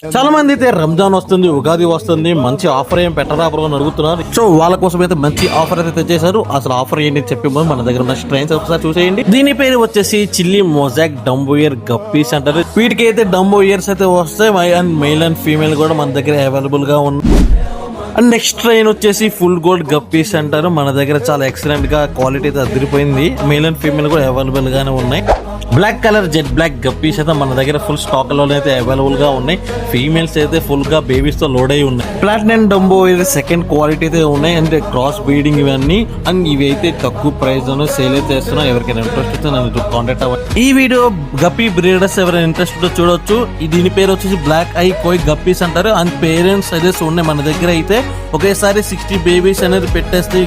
చాలా మంది అయితే రంజాన్ వస్తుంది, ఉగాది వస్తుంది, మంచి ఆఫర్ ఏం పెట్టరా బ్రో అని అడుగుతున్నారు. సో వాళ్ళ కోసం అయితే మంచి ఆఫర్ అయితే తెచ్చేశారు. అసలు ఆఫర్ ఏంటి చెప్పే ముందు మన దగ్గర ఉన్న స్ట్రైన్స్ ఒకసారి చూసేయండి. దీని పేరు వచ్చేసి chilli mosaic Dumbo year guppies అంటారు. వీటికి అయితే డంబో ఇయర్స్ అయితే వస్తాయి అండ్ మేల్ అండ్ ఫీమేల్ కూడా మన దగ్గర అవైలబుల్ గా ఉన్నాయి. అండ్ నెక్స్ట్ ట్రైన్ వచ్చేసి ఫుల్ గోల్డ్ గప్పీస్ అంటారు. మన దగ్గర చాలా ఎక్సలెంట్ గా క్వాలిటీ అయితే అదిరిపోయింది. మేల్ అండ్ ఫీమేల్ కూడా అవైలబుల్ గానే ఉన్నాయి. Black colour jet black guppies అయితే మన దగ్గర ఫుల్ స్టాక్ లో అయితే అవైలబుల్ గా ఉన్నాయి. ఫీమేల్స్ అయితే ఫుల్ గా బేబీస్ తో లోడ్ అయి ఉన్నాయి. ప్లాటినం డంబో ఇది సెకండ్ క్వాలిటీ అయితే ఉన్నాయి. అంటే క్రాస్ బ్రీడింగ్ ఇవన్నీ అండ్ ఇవి అయితే తక్కువ ప్రైస్ లో సేల్ అయితే చేస్తున్నాం. ఎవరికైనా ఇంట్రెస్ట్ అయితే నన్ను కాంటాక్ట్ అవ్వండి. ఈ వీడియో గప్పీ బ్రీడర్స్ ఎవరైనా ఇంట్రెస్ట్ ఉంటే చూడొచ్చు. దీని పేరు వచ్చేసి బ్లాక్ ఐ కోయ్ గప్పీస్ అంటారు. అండ్ పేరెంట్స్ అయితే ఉన్నాయి మన దగ్గర అయితే ఒకేసారి 60 బేబీస్ అనేది పెట్టేస్తే.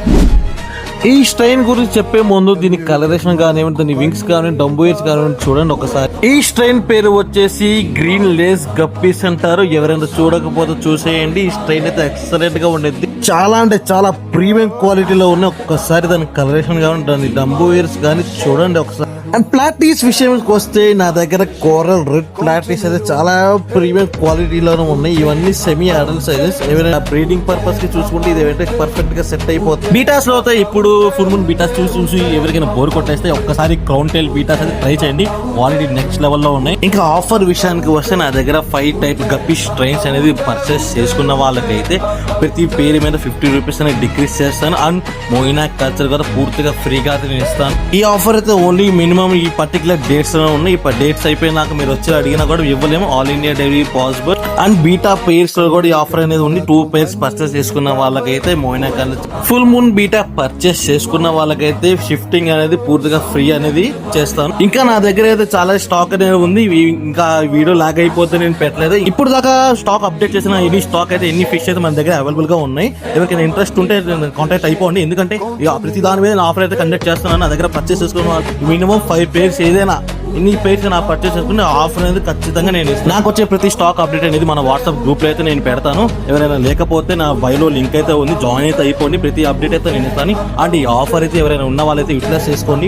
ఈ స్ట్రెయిన్ గురించి చెప్పే ముందు దీని కలరేషన్ కానివ్వండి, దీని వింగ్స్ కానివ్వండి, డంబోయిర్స్ కానివ్వండి చూడండి ఒకసారి. ఈ స్ట్రెయిన్ పేరు వచ్చేసి గ్రీన్ లేస్ గప్పీస్ అంటారు. ఎవరైనా చూడకపోతే చూసేయండి. ఈ స్ట్రెయిన్ అయితే ఎక్సలెంట్ గా ఉండేది. చాలా అంటే చాలా ప్రీమియం క్వాలిటీలో ఉన్న ఒక్కసారి దాని కలరేషన్ కానివ్వండి, దాని డంబోయిర్స్ కానీ చూడండి ఒకసారి. అండ్ ప్లాటీస్ విషయానికి వస్తే నా దగ్గర కోరల్ రెడ్ ప్లాటీస్ అయితే చాలా ప్రీమియం క్వాలిటీలోనే ఉన్నాయి. ఇవన్నీ సెమీ అడల్ట్ సైజెస్. ఎవరైనా బ్రీడింగ్ పర్పస్ కి చూసుకుంటే ఇది ఏంటంటే పర్ఫెక్ట్ గా సెట్ అయిపోతుంది. బీటాస్ లో అయితే ఇప్పుడు ఫుల్ మూన్ బీటాస్ చూసి ఎవరికైనా బోర్ కొట్టేస్తే ఒక్కసారి క్రౌన్ టైల్ బీటాస్ అయితే ట్రై చేయండి. క్వాలిటీ నెక్స్ట్ లెవెల్ లో ఉన్నాయి. ఇంకా ఆఫర్ విషయానికి వస్తే నా దగ్గర 5 టైప్ గప్పీ స్ట్రెయిన్స్ అనేది పర్చేస్ చేసుకున్న వాళ్ళకైతే ప్రతి పేరు మీద 50 రూపీస్ అనేది డిక్రీస్ చేస్తాను. అండ్ మోయినా కల్చర్ కూడా పూర్తిగా ఫ్రీగా నేను ఇస్తాను. ఈ ఆఫర్ అయితే ఓన్లీ మినిమం ఈ పర్టికులర్ డేట్స్ లో ఉన్నాయి. ఈ డేట్స్ అయిపోయినాక మీరు వచ్చి అడిగినా కూడా ఇవ్వలేము. All India delivery possible. And beta pairs లో కూడా ఈ ఆఫర్ అనేది ఉంది. 2 పేర్స్ పర్చేస్ చేసుకున్న వాళ్ళకైతే moina culture full moon betta purchase చేసుకున్న వాళ్ళకైతే షిఫ్టింగ్ అనేది పూర్తిగా ఫ్రీ అనేది చేస్తాను. ఇంకా నా దగ్గర అయితే చాలా స్టాక్ అనేది ఉంది. ఇంకా వీడియో లాగ్ అయిపోతే నేను పెట్టలేదు. ఇప్పుడు దాకా స్టాక్ అప్డేట్ చేసిన ఎన్ని స్టాక్ అయితే ఎన్ని ఫిష్ అయితే మన దగ్గర అవైలబుల్ గా ఉన్నాయి. ఎవరికైనా ఇంట్రెస్ట్ ఉంటే కాంటాక్ట్ అయిపోండి. ఎందుకంటే ప్రతి దాని మీద ఆఫర్ అయితే కండక్ట్ చేస్తున్నాను. నా దగ్గర పర్చేస్ చేసుకున్న మినిమం 5 పేర్స్ ఏదైనా ఇన్ని పేర్స్ నా పర్చేస్ చేసుకుని ఆఫర్ అనేది ఖచ్చితంగా నేను ఇస్తాను. నాకు వచ్చే ప్రతి స్టాక్ అప్డేట్ అనేది మన వాట్సాప్ గ్రూప్ లో అయితే నేను పెడతాను. ఎవరైనా లేకపోతే నా బయోలో లింక్ అయితే ఉంది, జాయిన్ అయితే అయిపోండి. ప్రతి అప్డేట్ అయితే నేను ఇస్తాను. అండ్ ఈ ఆఫర్ అయితే ఎవరైనా ఉన్న వాళ్ళైతే యూటిలైజ్ చేసుకోండి.